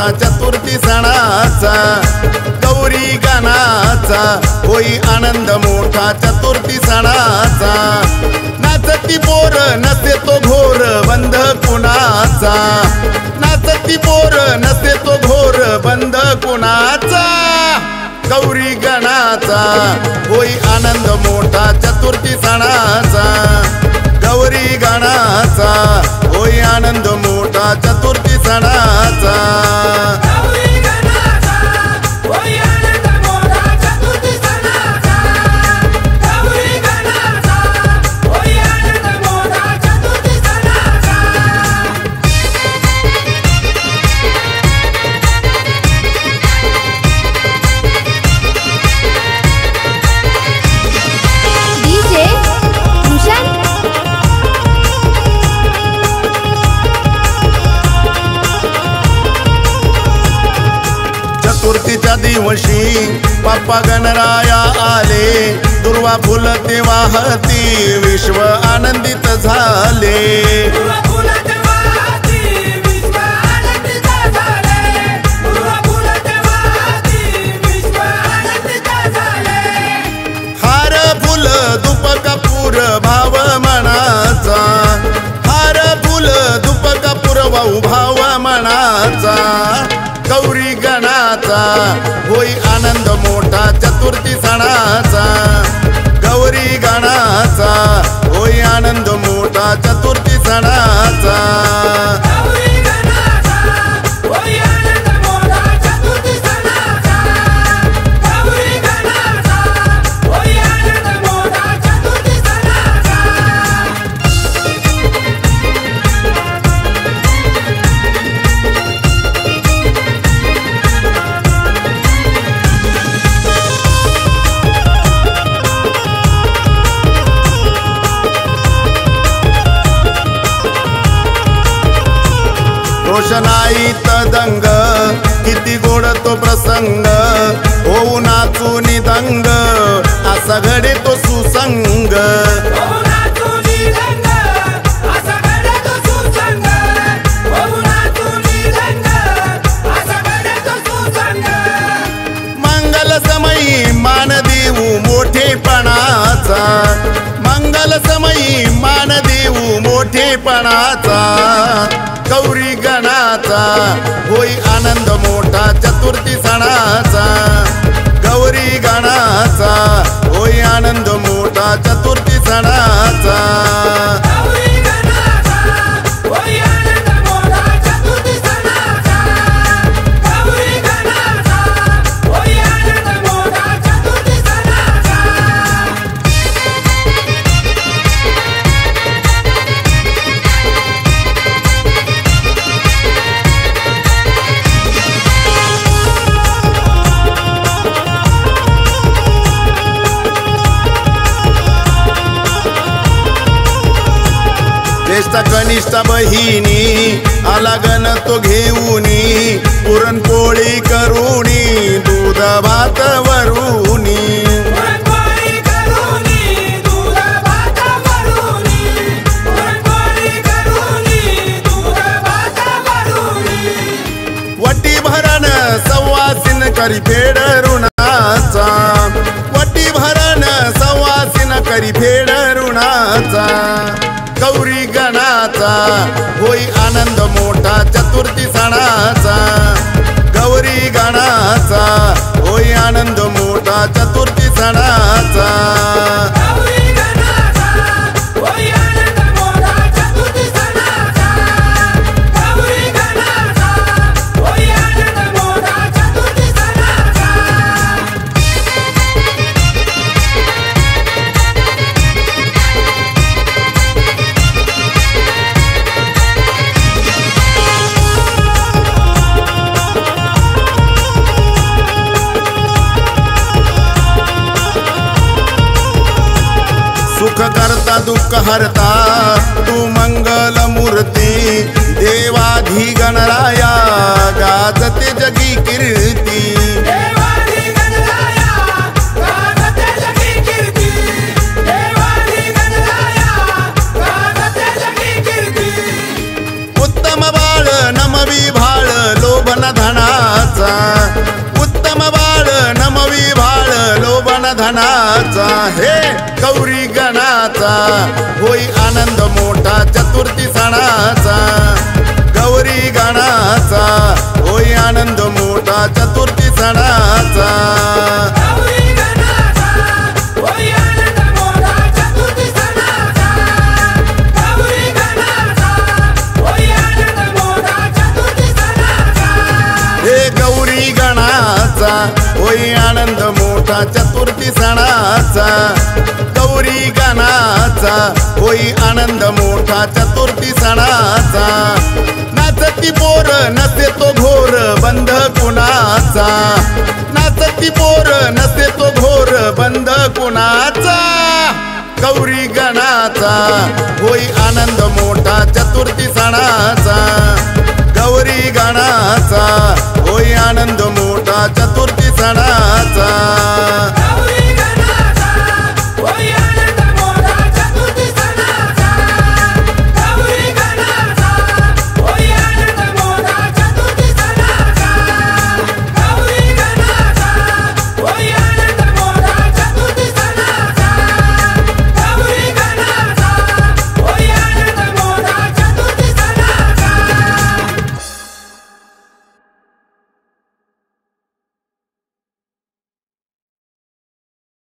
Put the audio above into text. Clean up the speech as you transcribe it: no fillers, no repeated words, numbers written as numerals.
मोठा चतुर्थी सणाचा, गौरी गानाचा होई आनंद मोठा चतुर्थी सणाचा। नाचती पोर नसे तो घोर बंध कुणाचा, नाचती पोर नसे तो घोर बंध कुणाचा। गौरी गणाचा होई आनंद मोठा चतुर्थी सणाचा, गौरी गणाचा होई आनंद मोठा चतुर्थी सणाचा। चतुर्थीच्या दिवशी बाप्पा गणराया आले, दुर्वा फुलते वाहती विश्व आनंदित झाले। हार फुल धूप कपूर भाव मनाचा, हार फुल धूप कपूर वाहू भाव मनाचा। गौरी गणाचा होई आनंद मोठा चतुर्थी सणाचा, गौरी गणाचा होई आनंद मोठा चतुर्थी सणाचा। रोषणाई तदंग किती गोड तो प्रसंग, होऊ नाचून दंग असा घडे तो सुसंग। मंगल समयी मान देऊ मोठेपणाचा, मंगल समयी मान देऊ मोठेपणाचा। गौरी गणाचा होई आनंद मोठा चतुर्थी सणाचा, गौरी गणाचा होई आनंद मोठा चतुर्थी सणाचा। ज्येष्ठ कनिष्ठ बहिणी आला गण तो घेऊनी, पुरणपोळी करूनी दूध भात वरूनी। वटी भरण सवासिन करी फेड ऋणाचा, वटी भरण सवासिन करी फेड ऋणाचा। गौरी गणाचा होई आनंद मोठा चतुर्थी सणाचा, गौरी गणाचा होई आनंद मोठा चतुर्थी सणाचा। सुख करता दुःख हरता तू मंगल मूर्ती, देवाधी गणराया गाजते जगी कीर्ती। उत्तम बाळ नमवी भाळ लोभन धना गणाचा होई आनंद मोठा चतुर्थी सणाचा गौरी गणाचा होई आनंद मोठा चतुर्थी सणाचा होई आनंद मोठा चतुर्थी सणाचा गौरी गणाचा होई आनंद मोठा चतुर्थी सणाचा नाचती पोर नसे तो घोर बंध कुणाचा नाचती पोर नसे तो घोर बंध कुणाचा गौरी गणाचा होई आनंद मोठा चतुर्थी सणाचा गौरी गणाचा होई आनंद मोठा चतुर्थी सणाचा